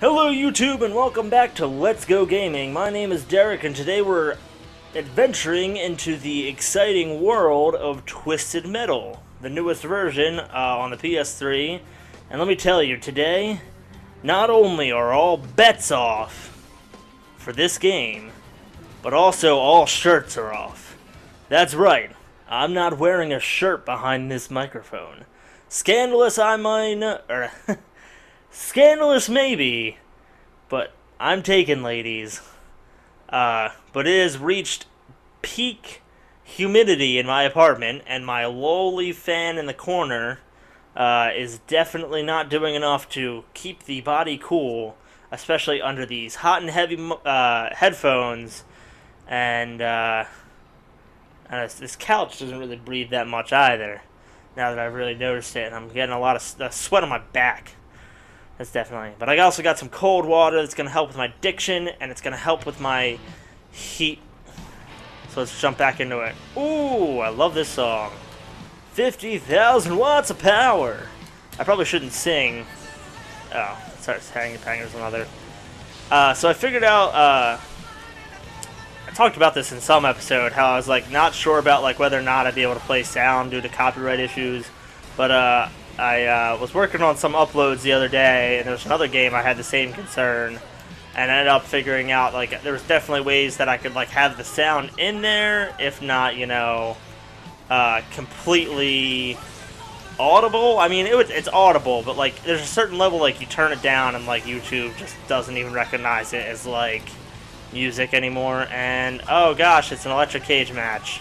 Hello YouTube and welcome back to Let's Go Gaming. My name is Derek and today we're adventuring into the exciting world of Twisted Metal, the newest version on the PS3. And let me tell you, today, not only are all bets off for this game, but also all shirts are off. That's right, I'm not wearing a shirt behind this microphone. Scandalous Scandalous maybe, but I'm taken, ladies. But it has reached peak humidity in my apartment, and my lowly fan in the corner is definitely not doing enough to keep the body cool, especially under these hot and heavy headphones. And this couch doesn't really breathe that much either, now that I've really noticed it, and I'm getting a lot of sweat on my back. That's definitely. But I also got some cold water that's going to help with my diction, and it's going to help with my heat. So let's jump back into it. Ooh, I love this song. 50,000 watts of power. I probably shouldn't sing. Oh, sorry, Hangers another. So I figured out, I talked about this in some episode, how I was like not sure about like whether or not I'd be able to play sound due to copyright issues. But I was working on some uploads the other day, and there was another game I had the same concern, and I ended up figuring out like there was definitely ways that I could like have the sound in there, if not, you know, completely audible. I mean, it's audible, but like there's a certain level like you turn it down and like YouTube just doesn't even recognize it as like music anymore. And oh gosh, it's an electric cage match.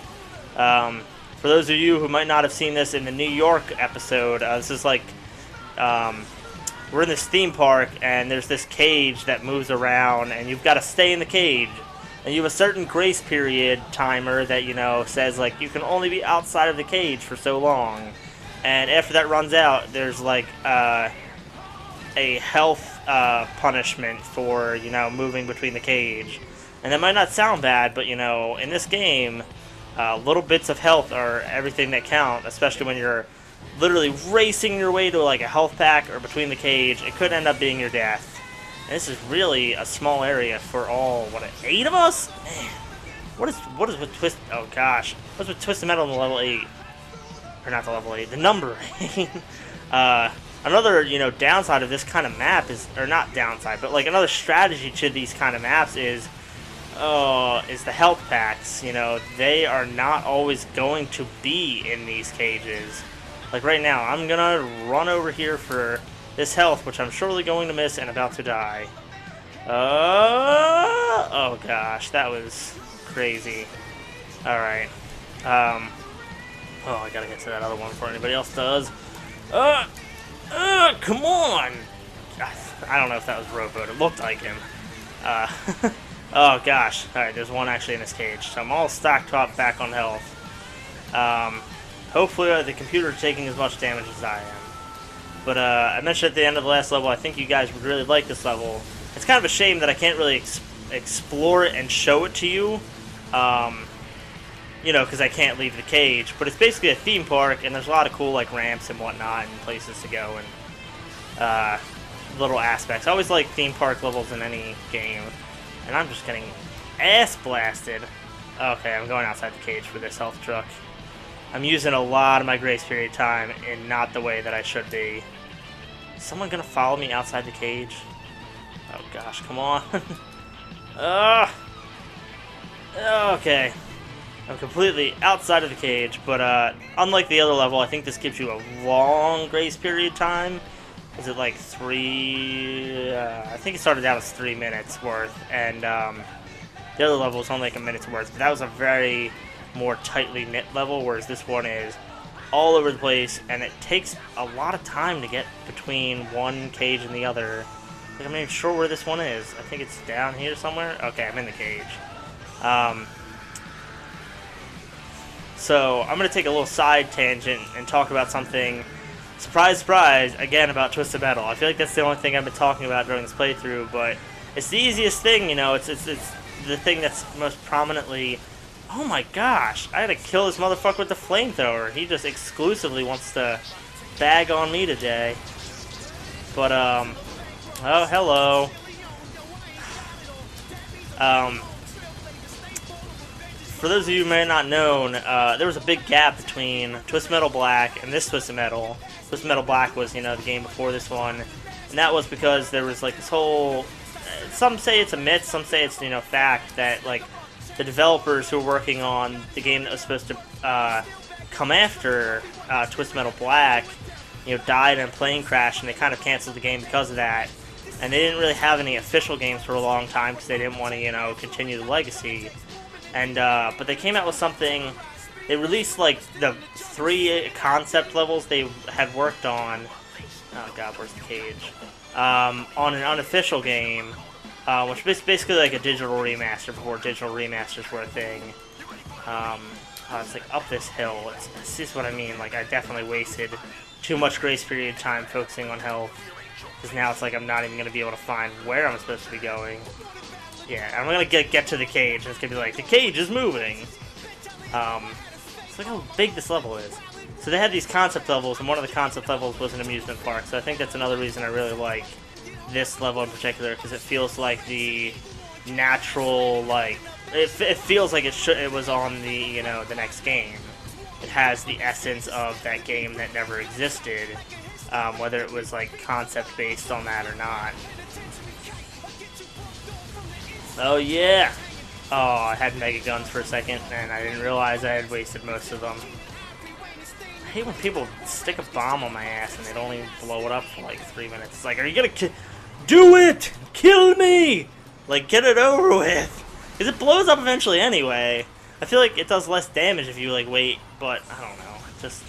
For those of you who might not have seen this in the New York episode, this is like, we're in this theme park, and there's this cage that moves around, and you've got to stay in the cage. And you have a certain grace period timer that, you know, says, like, you can only be outside of the cage for so long. And after that runs out, there's, like, a health punishment for, you know, moving between the cage. And that might not sound bad, but, you know, in this game, little bits of health are everything that count, especially when you're literally racing your way to like a health pack or between the cage. It could end up being your death. And this is really a small area for all, what, 8 of us? Man, what is with Twist? Oh gosh, what's with Twisted Metal in the level 8? Or not the level 8, the number 8. Another, you know, downside of this kind of map is, or not downside, but like another strategy to these kind of maps is the health packs. You know, they are not always going to be in these cages. Like right now, I'm gonna run over here for this health, which I'm surely going to miss and about to die. Oh gosh, that was crazy. Alright. Oh, I gotta get to that other one before anybody else does. Come on! I don't know if that was Rowboat. It looked like him. Oh gosh, alright, there's one actually in this cage, so I'm all stocked up back on health. Hopefully the computer's taking as much damage as I am. But I mentioned at the end of the last level, I think you guys would really like this level. It's kind of a shame that I can't really explore it and show it to you, you know, because I can't leave the cage. But it's basically a theme park, and there's a lot of cool like ramps and whatnot and places to go and little aspects. I always like theme park levels in any game. And I'm just getting ass blasted. Okay, I'm going outside the cage for this health truck. I'm using a lot of my grace period time in not the way that I should be. Is someone gonna follow me outside the cage? Oh gosh, come on. Okay. I'm completely outside of the cage, but unlike the other level, I think this gives you a long grace period time. Is it like 3? I think it started out as 3 minutes worth, and the other level was only like a minute's worth. But that was a very more tightly knit level, whereas this one is all over the place, and it takes a lot of time to get between one cage and the other. Like, I'm not even sure where this one is. I think it's down here somewhere. Okay, I'm in the cage. So I'm gonna take a little side tangent and talk about something. Surprise, surprise, again about Twisted Metal. I feel like that's the only thing I've been talking about during this playthrough, but it's the easiest thing, you know, it's the thing that's most prominently... Oh my gosh, I had to kill this motherfucker with the flamethrower. He just exclusively wants to bag on me today. But, Oh, hello. For those of you who may not known, there was a big gap between Twisted Metal Black and this Twisted Metal. Twisted Metal Black was, the game before this one, and that was because there was like this whole. Some say it's a myth, some say it's fact that like the developers who were working on the game that was supposed to come after Twisted Metal Black, died in a plane crash, and they kind of canceled the game because of that. And they didn't really have any official games for a long time because they didn't want to, continue the legacy. And but they came out with something. They released like the 3 concept levels they had worked on. Oh god, where's the cage? On an unofficial game, which is basically like a digital remaster before digital remasters were a thing. It's like up this hill. This is what I mean. Like I definitely wasted too much grace period time focusing on health. Because now it's like I'm not even going to be able to find where I'm supposed to be going. Yeah, I'm going to get to the cage, and it's going to be like, the cage is moving! It's like how big this level is. So they had these concept levels, and one of the concept levels was an amusement park, so I think that's another reason I really like this level in particular, because it feels like the natural, like, it feels like it was on the, the next game. It has the essence of that game that never existed. Whether it was like concept based on that or not. Oh yeah! Oh, I had Mega Guns for a second and I didn't realize I had wasted most of them. I hate when people stick a bomb on my ass and they don't even blow it up for like 3 minutes. It's like, are you gonna do it? Kill me! Like, get it over with! Because it blows up eventually anyway. I feel like it does less damage if you like wait, but I don't know. Just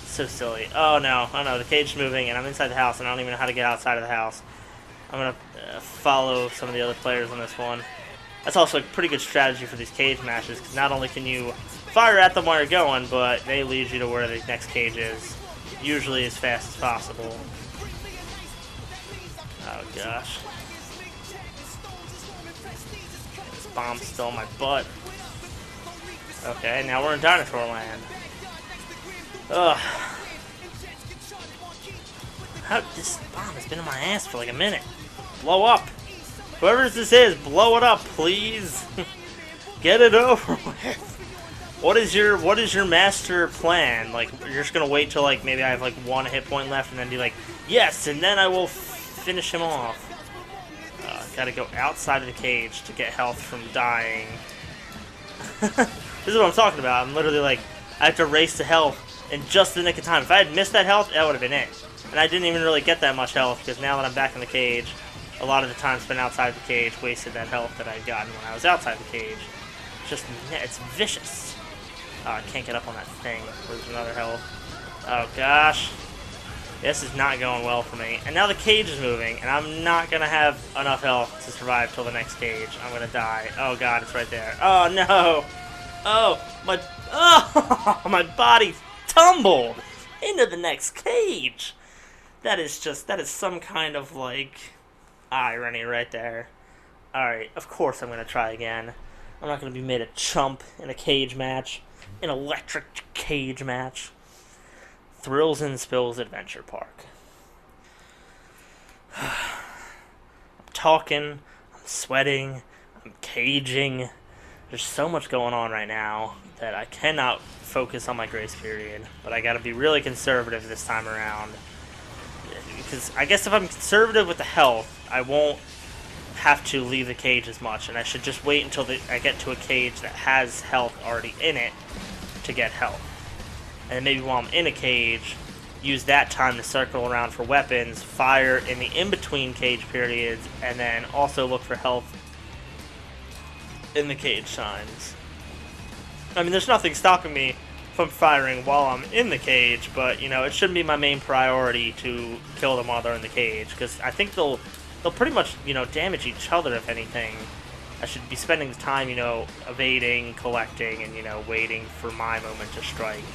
so silly. Oh no, the cage's moving and I'm inside the house and I don't even know how to get outside of the house. I'm gonna follow some of the other players on this one. That's also a pretty good strategy for these cage matches, because not only can you fire at them while you're going, but they lead you to where the next cage is, usually as fast as possible. Oh gosh. This bomb's still in my butt. Okay, now we're in Dinosaur Land. Ugh. This bomb has been in my ass for like a minute. Blow up. Whoever this is, blow it up, please. Get it over with. What is your master plan? Like, you're just gonna wait till like maybe I have like 1 hit point left and then be like, yes, and then I will finish him off. Gotta go outside of the cage to get health from dying. This is what I'm talking about. I'm literally like, I have to race to health in just the nick of time. If I had missed that health, that would have been it. And I didn't even really get that much health, because now that I'm back in the cage, a lot of the time spent outside the cage wasted that health that I had gotten when I was outside the cage. It's vicious. Oh, I can't get up on that thing. There's another health. Oh gosh. This is not going well for me. And now the cage is moving, and I'm not going to have enough health to survive till the next cage. I'm going to die. Oh god, it's right there. Oh no! Oh, my body tumbled into the next cage! That is some kind of, like, irony right there. Alright, of course I'm going to try again. I'm not going to be made a chump in a cage match. An electric cage match. Thrills and Spills Adventure Park. I'm talking, I'm sweating, I'm caging. There's so much going on right now that I cannot focus on my grace period. But I gotta be really conservative this time around. Because I guess if I'm conservative with the health, I won't have to leave the cage as much. And I should just wait until I get to a cage that has health already in it to get health. And then maybe while I'm in a cage, use that time to circle around for weapons, fire in the in-between cage periods, and then also look for health in the cage times. I mean, there's nothing stopping me from firing while I'm in the cage, but, it shouldn't be my main priority to kill them while they're in the cage, because I think they'll pretty much, damage each other, if anything. I should be spending the time, evading, collecting, and, waiting for my moment to strike.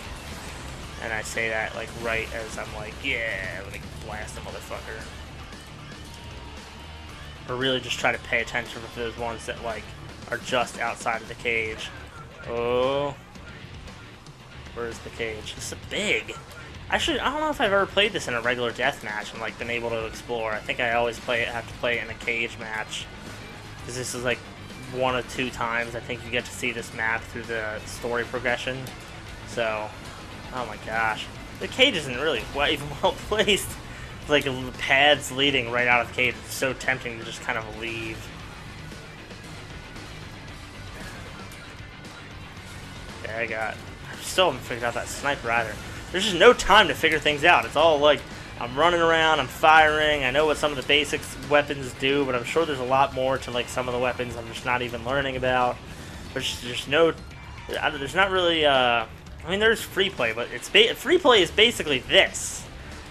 And I say that, like, right as I'm like, yeah, let me blast the motherfucker. Or really just try to pay attention for those ones that, like, are just outside of the cage. Oh. Where's the cage? This is big. Actually, I don't know if I've ever played this in a regular deathmatch and like been able to explore. I think I always have to play it in a cage match, because this is like one or two times I think you get to see this map through the story progression. So, oh my gosh, the cage isn't really even well placed. Like paths leading right out of the cage. It's so tempting to just kind of leave. Okay, I still haven't figured out that sniper either. There's just no time to figure things out. It's all like, I'm running around, I'm firing, I know what some of the basic weapons do, but I'm sure there's a lot more to like some of the weapons I'm just not even learning about. There's not really, I mean, there's free play, but free play is basically this.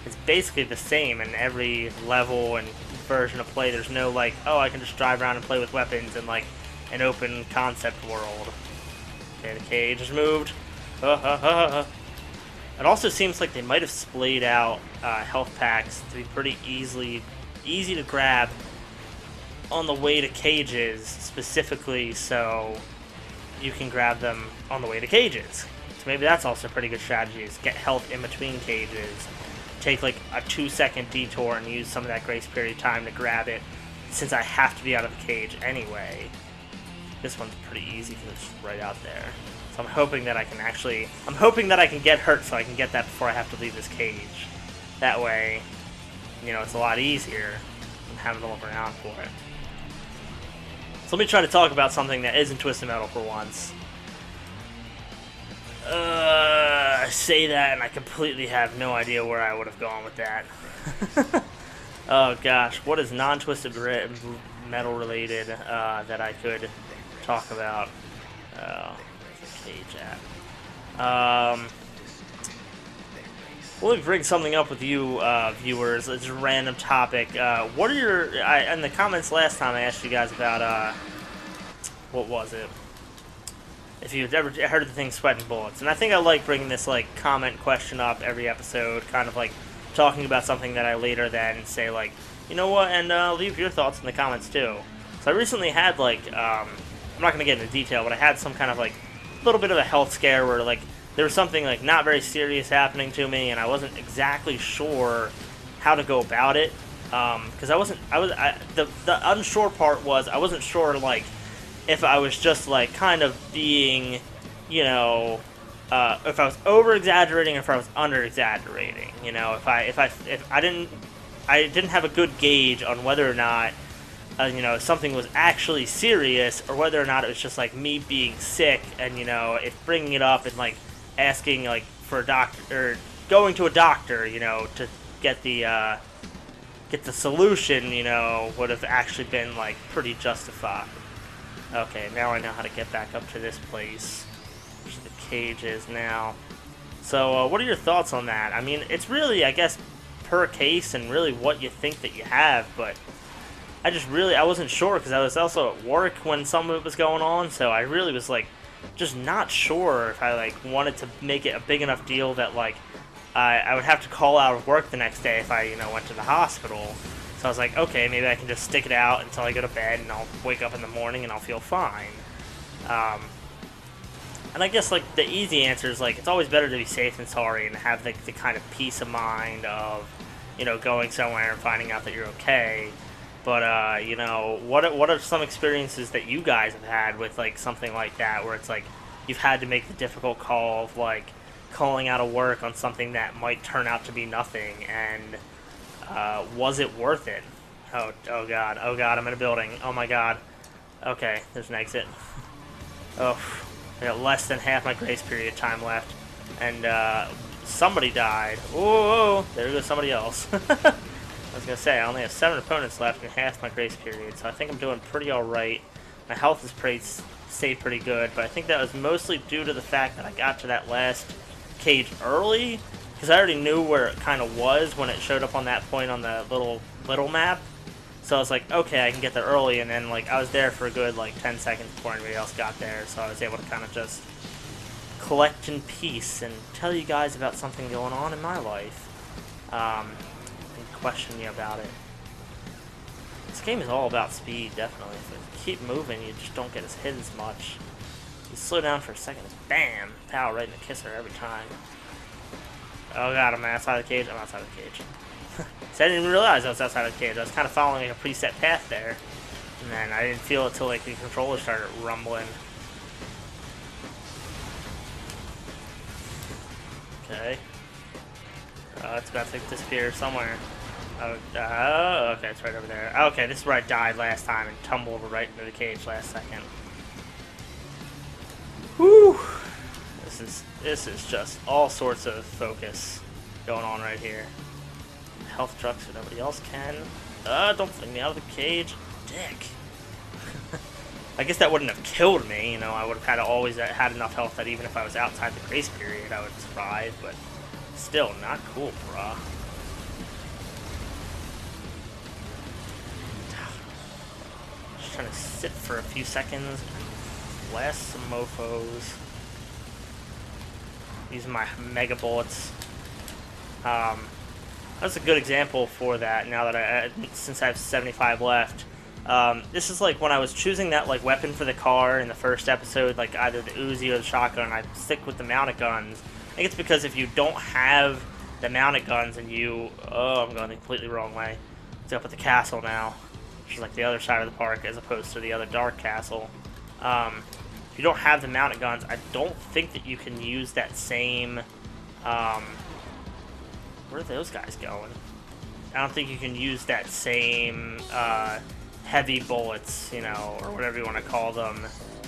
It's basically the same in every level and version of play. There's no like, oh, I can just drive around and play with weapons in like an open concept world. Okay, the cage has moved. It also seems like they might have splayed out health packs to be pretty easy to grab on the way to cages, specifically so you can grab them on the way to cages. So maybe that's also a pretty good strategy, is get health in between cages, take like a 2-second detour and use some of that grace period time to grab it, since I have to be out of the cage anyway. This one's pretty easy because it's right out there. So I'm hoping that I can get hurt so I can get that before I have to leave this cage. That way, you know, it's a lot easier than having to look around for it. So let me try to talk about something that isn't Twisted Metal for once. I say that and I completely have no idea where I would have gone with that. Oh gosh, what is non-Twisted Metal related that I could talk about? Cage at. Let me bring something up with you, viewers. It's a random topic. What are your... in the comments last time I asked you guys about, what was it? If you've ever heard of the thing Sweating Bullets. And I think I like bringing this, like, comment question up every episode, kind of like talking about something that I later then say, like, you know what, and leave your thoughts in the comments, too. So I recently had, like, I'm not going to get into detail, but I had some kind of, like, little bit of a health scare where like there was something like not very serious happening to me, and I wasn't exactly sure how to go about it, because the unsure part was I wasn't sure like if I was just like kind of being, you know, if I was over exaggerating or if I was under exaggerating, you know, if I didn't have a good gauge on whether or not you know, something was actually serious, or whether or not it was just like me being sick, and you know, if bringing it up and like asking like for a doctor, or going to a doctor, you know, to get the solution, you know, would have actually been like pretty justified. Okay, now I know how to get back up to this place, which the cage is now. So, what are your thoughts on that? I mean, it's really, I guess, per case and really what you think that you have, but I wasn't sure because I was also at work when some of it was going on, so I really was like just not sure if I like wanted to make it a big enough deal that like I would have to call out of work the next day if I, you know, went to the hospital. So I was like, okay, maybe I can just stick it out until I go to bed, and I'll wake up in the morning and I'll feel fine. And I guess like the easy answer is like it's always better to be safe than sorry, and have like the kind of peace of mind of, you know, going somewhere and finding out that you're okay. But, you know, what are some experiences that you guys have had with, like, something like that, where it's, like, you've had to make the difficult call of, like, calling out of work on something that might turn out to be nothing, and was it worth it? Oh, God, I'm in a building. Oh, my God. Okay, there's an exit. Oh, I got less than half my grace period time left, and somebody died. Oh, there goes somebody else. I was going to say, I only have 7 opponents left and half my grace period, so I think I'm doing pretty alright. My health has stayed pretty good, but I think that was mostly due to the fact that I got to that last cage early, because I already knew where it kind of was when it showed up on that point on the little map. So I was like, okay, I can get there early, and then like I was there for a good like 10 seconds before anybody else got there, so I was able to kind of just collect in peace and tell you guys about something going on in my life. Question you about it. This game is all about speed, definitely. If you keep moving, you just don't get hit as much. You slow down for a second, it's bam! Pow, right in the kisser every time. Oh god, I'm outside the cage. I'm outside the cage. So I didn't even realize I was outside the cage. I was kind of following like a preset path there. And then I didn't feel it till like the controller started rumbling. Okay. It's about to disappear somewhere. Oh, okay, it's right over there. Okay, this is where I died last time and tumbled right into the cage last second. Whew! This is just all sorts of focus going on right here. Health trucks so nobody else can. Don't fling me out of the cage, dick. I guess that wouldn't have killed me, you know. I would have had always had enough health that even if I was outside the grace period, I would survive. But still, not cool, bruh. Just trying to sit for a few seconds, blast some mofos. Using my mega bullets. That's a good example for that. Now that since I have 75 left. This is like when I was choosing that like weapon for the car in the first episode, like either the Uzi or the shotgun. I'd stick with the mounted guns. I think it's because if you don't have the mounted guns and you, I'm going the completely wrong way. It's up at the castle now, which is like the other side of the park as opposed to the other dark castle. If you don't have the mounted guns, I don't think that you can use that same. Where are those guys going? I don't think you can use that same heavy bullets, you know, or whatever you want to call them,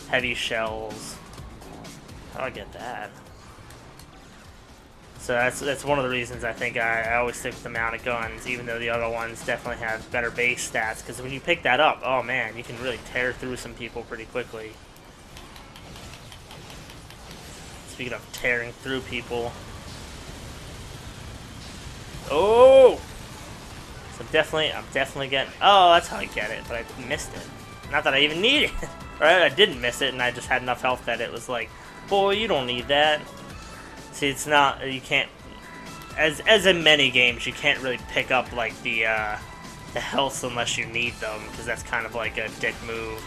heavy shells. How do I get that? So that's one of the reasons I think I always stick with the mounted guns, even though the other ones definitely have better base stats. Because when you pick that up, oh man, you can really tear through some people pretty quickly. Speaking of tearing through people. Oh! So I'm definitely getting... Oh, that's how I get it, but I missed it. Not that I even need it. Right? I didn't miss it, and I just had enough health that it was like, boy, you don't need that. See, it's not... You can't... As in many games, you can't really pick up, like, the health unless you need them, because that's kind of like a dick move.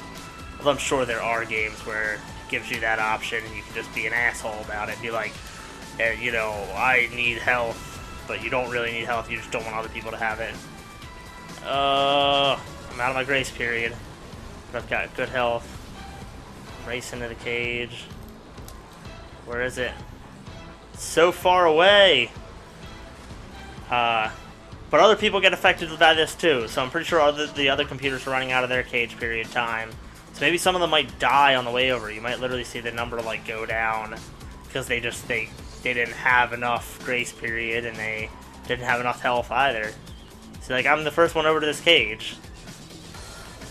Although I'm sure there are games where it gives you that option, and you can just be an asshole about it. Be like, you know, I need health, but you don't really need health, you just don't want other people to have it. I'm out of my grace period, but I've got good health. I'm racing to the cage. Where is it? It's so far away! But other people get affected by this too, so I'm pretty sure the other computers are running out of their cage period time. So maybe some of them might die on the way over. You might literally see the number like go down because they didn't have enough grace period and they didn't have enough health either. So like I'm the first one over to this cage.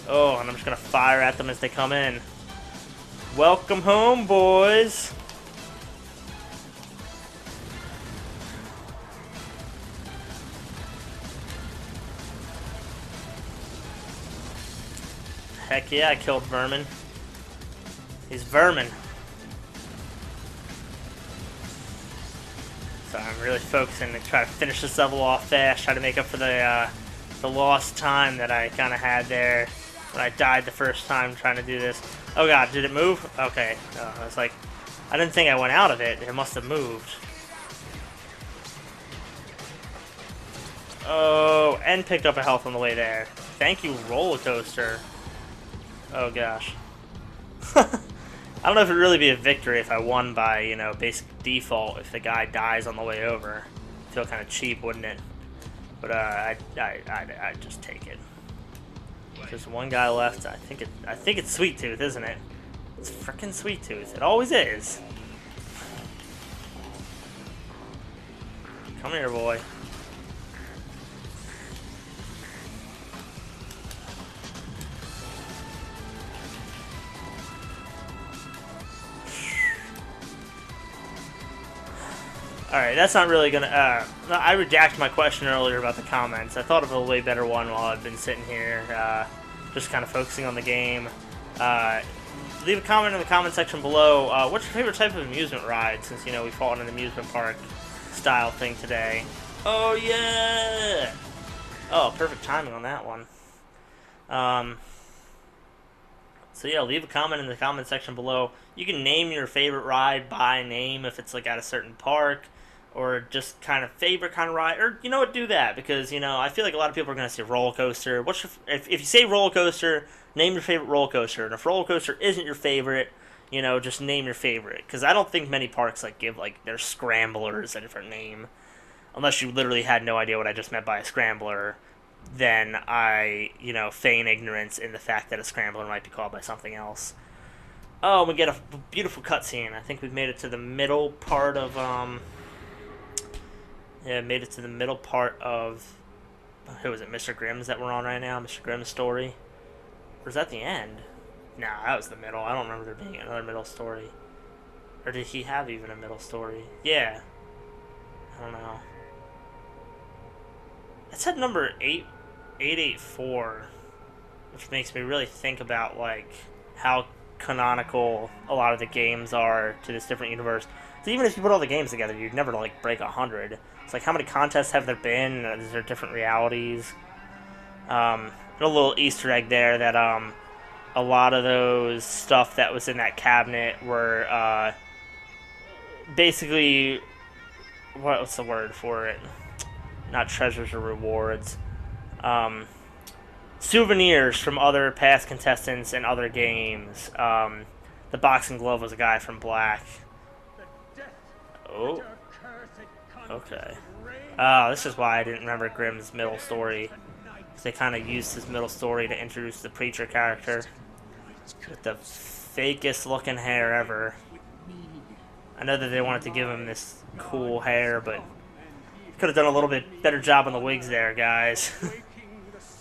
Oh, and I'm just gonna fire at them as they come in. Welcome home, boys. Heck yeah, I killed Vermin. He's Vermin. So I'm really focusing to try to finish this level off fast, try to make up for the lost time that I kind of had there when I died the first time trying to do this. Oh god, did it move? Okay. I was like, I didn't think I went out of it. It must have moved. Oh, and picked up a health on the way there. Thank you, roller coaster. Oh gosh. I don't know if it'd really be a victory if I won by, you know, basic default if the guy dies on the way over. It'd feel kind of cheap, wouldn't it? But I'd just take it. There's one guy left. I think it's Sweet Tooth, isn't it? It's frickin' Sweet Tooth. It always is. Come here, boy. Alright, that's not really gonna, I redacted my question earlier about the comments. I thought of a way better one while I've been sitting here, just kind of focusing on the game. Leave a comment in the comment section below. What's your favorite type of amusement ride, since, you know, we fought in an amusement park style thing today. Oh, yeah! Oh, perfect timing on that one. So yeah, leave a comment in the comment section below. You can name your favorite ride by name if it's like at a certain park. or just kind of favorite kind of ride, or you know what, do that, because I feel like a lot of people are gonna say roller coaster. If you say roller coaster, name your favorite roller coaster, and if roller coaster isn't your favorite, just name your favorite, because I don't think many parks like give like their scramblers a different name, unless you literally had no idea what I just meant by a scrambler. Then I feign ignorance in the fact that a scrambler might be called by something else. Oh, we get a beautiful cutscene. I think we've made it to the middle part of Yeah, made it to the middle part of... Who was it, Mr. Grimm's that we're on right now? Mr. Grimm's story? Or is that the end? Nah, that was the middle. I don't remember there being another middle story. Or did he have even a middle story? Yeah. I don't know. It said number 884, which makes me really think about, like, how canonical a lot of the games are to this different universe. So even if you put all the games together, you'd never, like, break 100. It's like, how many contests have there been? Is there different realities? A little Easter egg there that a lot of those stuff that was in that cabinet were basically, what's the word for it? Not treasures or rewards. Souvenirs from other past contestants and other games. The boxing glove was a guy from Black. Oh. Okay. Oh, this is why I didn't remember Grimm's middle story. They kind of used his middle story to introduce the preacher character with the fakest looking hair ever. I know that they wanted to give him this cool hair, but could have done a little bit better job on the wigs there, guys.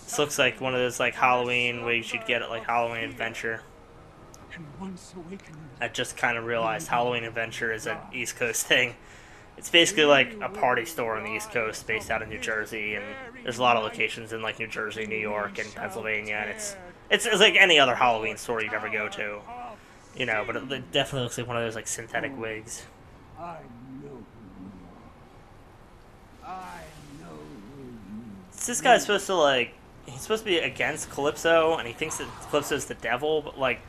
This looks like one of those like Halloween wigs you'd get at like Halloween Adventure. I just kind of realized Halloween Adventure is an East Coast thing. It's basically like a party store on the East Coast based out of New Jersey, and there's a lot of locations in like New Jersey, New York, and Pennsylvania, and it's like any other Halloween store you'd ever go to, but it definitely looks like one of those like synthetic wigs. This guy's supposed to like, he's supposed to be against Calypso, and he thinks that Calypso's the devil, but like,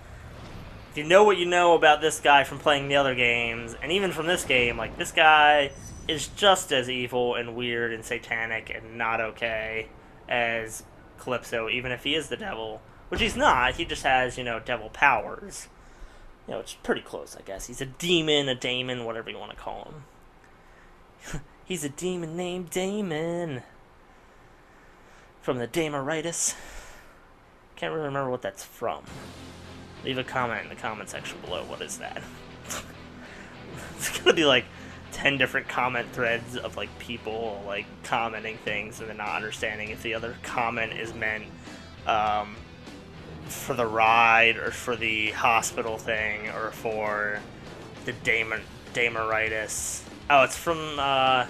if you know what you know about this guy from playing the other games, and even from this game, like, this guy is just as evil and weird and satanic and not okay as Calypso, even if he is the devil. Which he's not, he just has, devil powers. It's pretty close, I guess. He's a demon, a daemon, whatever you want to call him. He's a demon named Damon. From the Damoritis. Can't really remember what that's from. Leave a comment in the comment section below. What is that? It's gonna be like 10 different comment threads of like people like commenting things and then not understanding if the other comment is meant for the ride or for the hospital thing or for the Damoritis. Oh, it's from the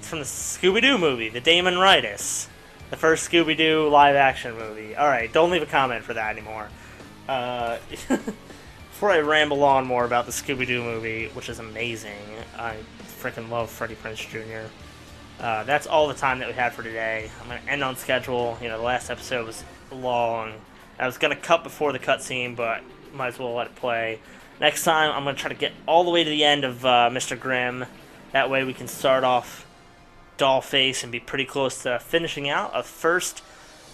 Scooby-Doo movie, the Damoritis. The first Scooby-Doo live-action movie. Alright, don't leave a comment for that anymore. Before I ramble on more about the Scooby-Doo movie, which is amazing, I freaking love Freddie Prinze Jr. That's all the time that we had for today. I'm going to end on schedule. The last episode was long. I was going to cut before the cutscene, but might as well let it play. Next time, I'm going to try to get all the way to the end of Mr. Grimm. That way we can start off Dollface and be pretty close to finishing out a first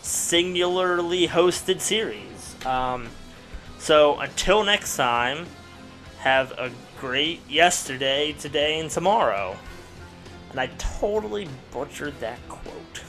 singularly hosted series. So until next time, have a great yesterday, today, and tomorrow. And I totally butchered that quote.